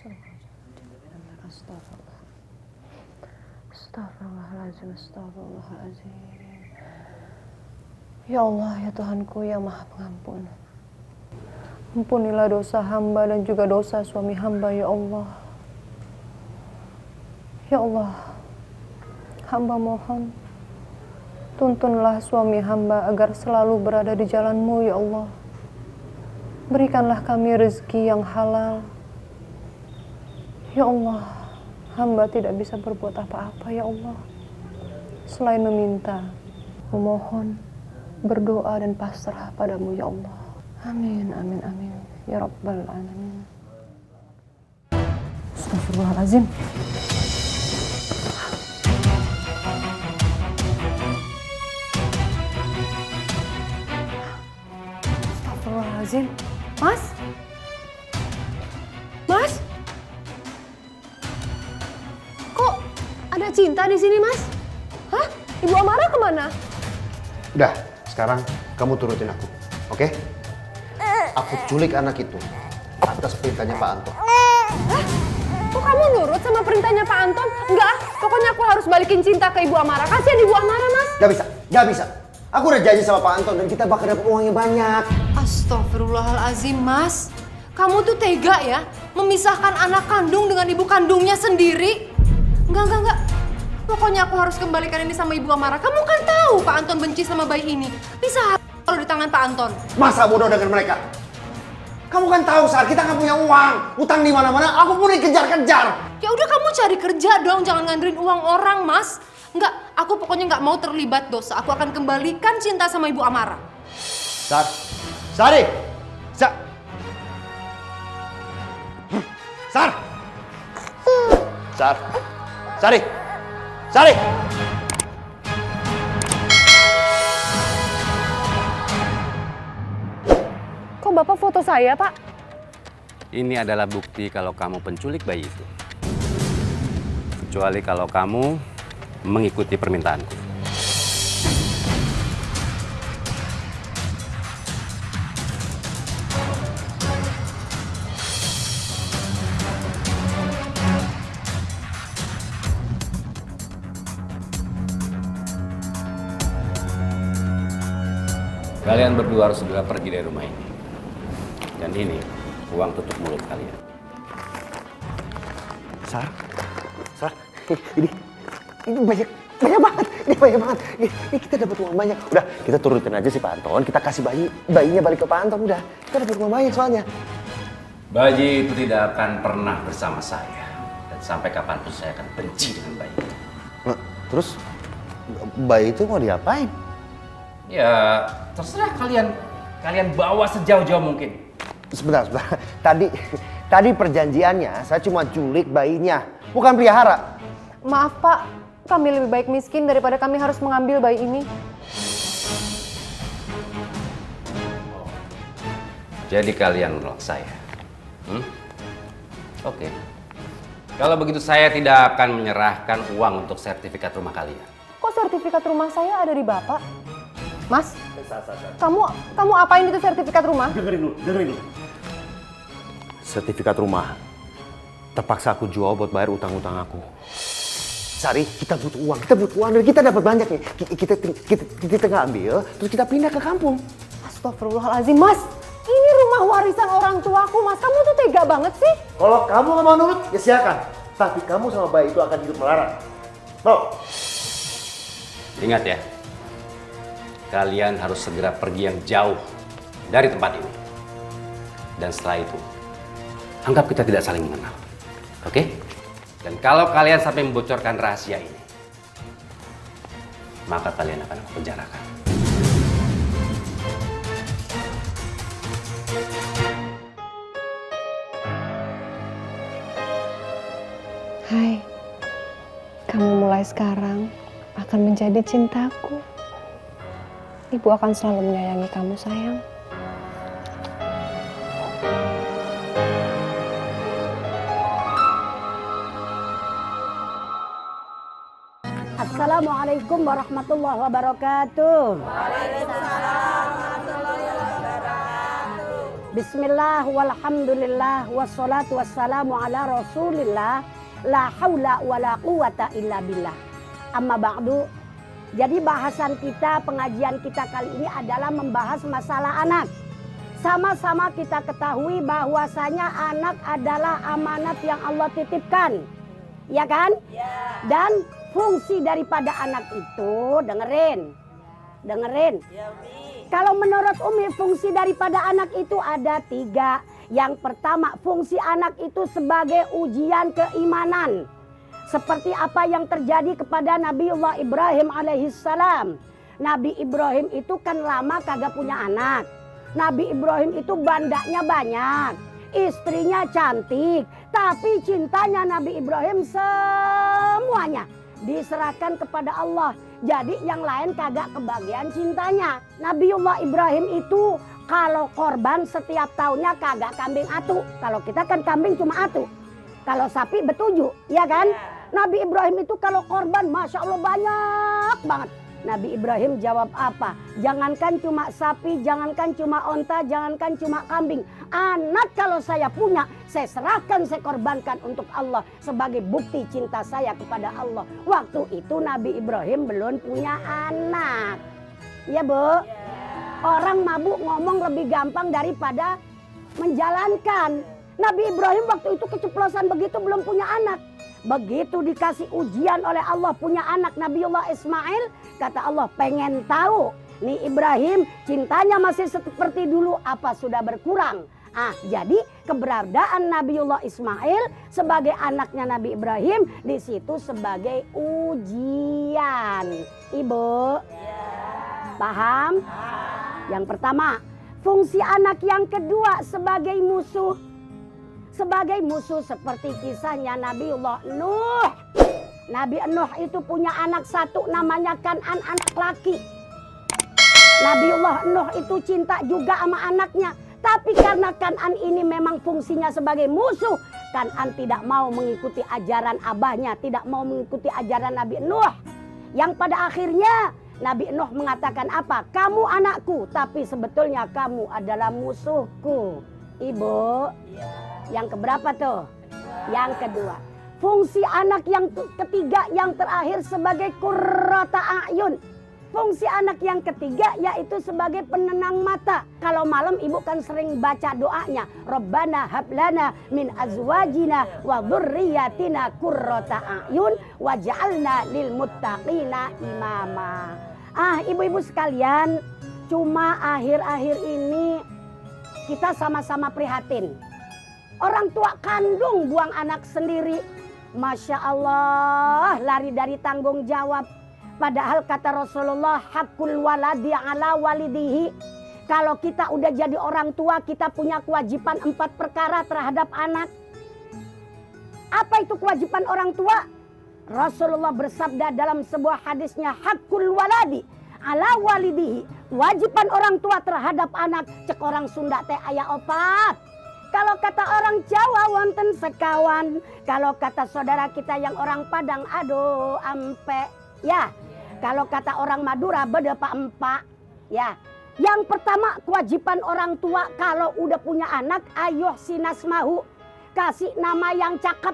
Astagfirullah. Astagfirullahaladzim, astagfirullahaladzim. Ya Allah, ya Tuhanku yang Maha Pengampun. Ampunilah dosa hamba dan juga dosa suami hamba, ya Allah. Ya Allah, hamba mohon, tuntunlah suami hamba agar selalu berada di jalan-Mu, ya Allah. Berikanlah kami rezeki yang halal. Ya Allah, hamba tidak bisa berbuat apa-apa, ya Allah, selain meminta, memohon, berdoa dan pasrah padamu, ya Allah. Amin, amin, amin. Ya Rabbal Alamin. Astagfirullahaladzim. Astagfirullahaladzim. Mas? Mas? Kok ada Cinta di sini, Mas? Hah? Ibu Amara kemana? Udah, sekarang kamu turutin aku, oke? Aku culik anak itu atas perintahnya Pak Anton. Hah? Kok kamu nurut sama perintahnya Pak Anton? Enggak, pokoknya aku harus balikin Cinta ke Ibu Amara. Kasihan Ibu Amara, Mas. Gak bisa. Aku udah janji sama Pak Anton dan kita bakal dapat uangnya banyak. Astagfirullahalazim, Mas. Kamu tuh tega ya, memisahkan anak kandung dengan ibu kandungnya sendiri? Enggak. Pokoknya aku harus kembalikan ini sama Ibu Amara. Kamu kan tahu Pak Anton benci sama bayi ini. Bisa kalau di tangan Pak Anton. Masa bodoh dengan mereka? Kamu kan tahu saat kita nggak punya uang, utang di mana-mana, aku pun dikejar-kejar. Ya udah kamu cari kerja dong, jangan ngandelin uang orang, Mas. Enggak, aku pokoknya nggak mau terlibat dosa. Aku akan kembalikan Cinta sama Ibu Amara. Sari! Sari! Kok Bapak foto saya, Pak? Ini adalah bukti kalau kamu penculik bayi itu. Kecuali kalau kamu mengikuti permintaanku. Kalian berdua harus segera pergi dari rumah ini. Dan ini uang tutup mulut kalian. Sar, ini banyak banget. Ini kita dapat uang banyak. Udah, kita turutin aja si Pak Anton, kita kasih bayinya balik ke Pak Anton. Udah, kita dapat uang banyak soalnya. Bayi itu tidak akan pernah bersama saya. Dan sampai kapanpun saya akan benci dengan bayi itu. Nah, terus bayi itu mau diapain? Ya, terserah kalian. Kalian bawa sejauh-jauh mungkin. Sebentar. Tadi perjanjiannya saya cuma culik bayinya, bukan pelihara. Maaf, Pak. Kami lebih baik miskin daripada kami harus mengambil bayi ini. Jadi kalian menolak saya? Oke. Kalau begitu saya tidak akan menyerahkan uang untuk sertifikat rumah kalian. Kok sertifikat rumah saya ada di Bapak? Mas, kamu apain itu sertifikat rumah? Dengerin dulu. Sertifikat rumah terpaksa aku jual buat bayar utang-utang aku. Sari, kita butuh uang dan kita dapat banyak nih. Kita ngambil, terus kita pindah ke kampung. Astagfirullahaladzim, Mas. Ini rumah warisan orang tuaku, Mas. Kamu tuh tega banget sih. Kalau kamu nggak mau nurut, ya silakan. Tapi kamu sama bayi itu akan hidup melarat. Bro. Ingat ya, kalian harus segera pergi yang jauh dari tempat ini. Dan setelah itu, anggap kita tidak saling mengenal. Oke? Dan kalau kalian sampai membocorkan rahasia ini, maka kalian akan aku penjarakan. Hai, kamu mulai sekarang akan menjadi cintaku. Ibu akan selalu menyayangi kamu, sayang. Assalamualaikum warahmatullahi wabarakatuh. Waalaikumsalam warahmatullahi wabarakatuh. Bismillah walhamdulillah wassalatu wassalamu ala rasulillah la haula wala quwata illa billah. Amma ba'du. Jadi bahasan kita, pengajian kita kali ini adalah membahas masalah anak. Sama-sama kita ketahui bahwasanya anak adalah amanat yang Allah titipkan. Ya kan? Ya. Dan fungsi daripada anak itu, dengerin. Ya, kalau menurut Umi, fungsi daripada anak itu ada 3. Yang pertama, fungsi anak itu sebagai ujian keimanan. Seperti apa yang terjadi kepada Nabiullah Ibrahim alaihissalam. Nabi Ibrahim itu kan lama kagak punya anak. Nabi Ibrahim itu bandanya banyak. Istrinya cantik. Tapi cintanya Nabi Ibrahim semuanya diserahkan kepada Allah. Jadi yang lain kagak kebagian cintanya. Nabiullah Ibrahim itu kalau korban setiap tahunnya kagak kambing atu. Kalau kita kan kambing cuma atu. Kalau sapi betuju, ya kan? Nabi Ibrahim itu kalau korban Masya Allah banyak banget. Nabi Ibrahim jawab apa? Jangankan cuma sapi, jangankan cuma onta, jangankan cuma kambing. Anak kalau saya punya, saya serahkan, saya korbankan untuk Allah. Sebagai bukti cinta saya kepada Allah. Waktu itu Nabi Ibrahim belum punya anak. Ya Bu? Orang mabuk ngomong lebih gampang daripada menjalankan. Nabi Ibrahim waktu itu keceplosan begitu belum punya anak. Begitu dikasih ujian oleh Allah punya anak Nabiullah Ismail. Kata Allah, pengen tahu nih Ibrahim cintanya masih seperti dulu apa sudah berkurang. Jadi keberadaan Nabiullah Ismail sebagai anaknya Nabi Ibrahim di situ sebagai ujian. Ibu paham? Yang pertama, fungsi anak yang kedua sebagai musuh. Sebagai musuh seperti kisahnya Nabiullah Nuh. Nabi Nuh itu punya anak satu namanya Kan'an, anak laki. Nabiullah Nuh itu cinta juga sama anaknya. Tapi karena Kan'an ini memang fungsinya sebagai musuh, Kan'an tidak mau mengikuti ajaran abahnya, tidak mau mengikuti ajaran Nabi Nuh. Yang pada akhirnya Nabi Nuh mengatakan apa? Kamu anakku, tapi sebetulnya kamu adalah musuhku. Ibu, yang keberapa tuh? Yang kedua. Fungsi anak yang ketiga, yang terakhir sebagai qurrata a'yun. Fungsi anak yang ketiga yaitu sebagai penenang mata. Kalau malam ibu kan sering baca doanya. Rabbana hablana min azwajina wa dzurriyyatina qurrata a'yun waj'alna lil muttaqina imama. Ibu-ibu sekalian, cuma akhir-akhir ini kita sama-sama prihatin. Orang tua kandung buang anak sendiri. Masya Allah, lari dari tanggung jawab. Padahal kata Rasulullah, hakul waladi ala walidihi. Kalau kita udah jadi orang tua, kita punya kewajiban 4 perkara terhadap anak. Apa itu kewajiban orang tua? Rasulullah bersabda dalam sebuah hadisnya, hakul waladi ala walidihi. Kewajiban orang tua terhadap anak. Cek orang Sunda teh aya opat. Kalau kata orang Jawa wonten sekawan. Kalau kata saudara kita yang orang Padang, aduh ampe. Ya. Kalau kata orang Madura, beda pak empak. Ya. Yang pertama, kewajiban orang tua kalau udah punya anak, ayuh sinasmahu. Kasih nama yang cakep.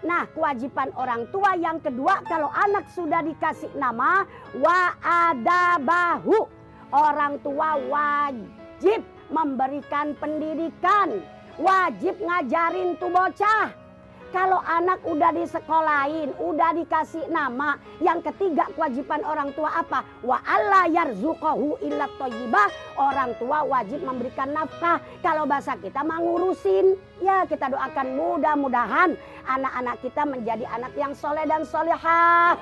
Nah, kewajiban orang tua yang kedua, kalau anak sudah dikasih nama, wa adabahu. Orang tua wajib memberikan pendidikan. Wajib ngajarin tuh bocah. Kalau anak udah disekolahin, udah dikasih nama. Yang ketiga kewajiban orang tua apa? Wa alla yarzuqahu illa thayyibah. Orang tua wajib memberikan nafkah. Kalau bahasa kita mah ngurusin. Ya kita doakan mudah-mudahan anak-anak kita menjadi anak yang soleh dan solehah.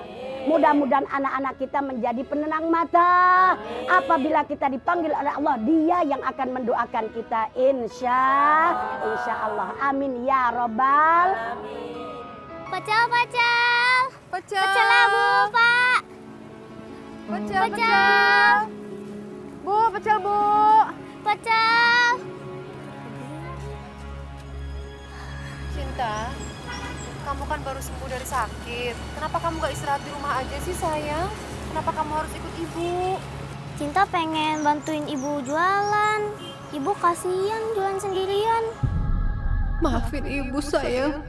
Mudah-mudahan anak-anak kita menjadi penenang mata. Apabila kita dipanggil oleh Allah, Dia yang akan mendoakan kita. Insya Allah. Amin ya robbal. Pecel. Pecel. Pecel lah Bu, Pak. Pecel. Bu, pecel Bu. Pecel. Cinta, kamu kan baru sembuh dari sakit. Kenapa kamu gak istirahat di rumah aja sih sayang? Kenapa kamu harus ikut ibu? Cinta pengen bantuin ibu jualan. Ibu kasihan jualan sendirian. Maafin ibu sayang.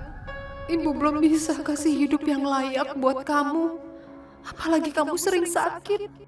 Ibu belum bisa kasih hidup yang layak buat kamu. Apalagi kamu sering sakit.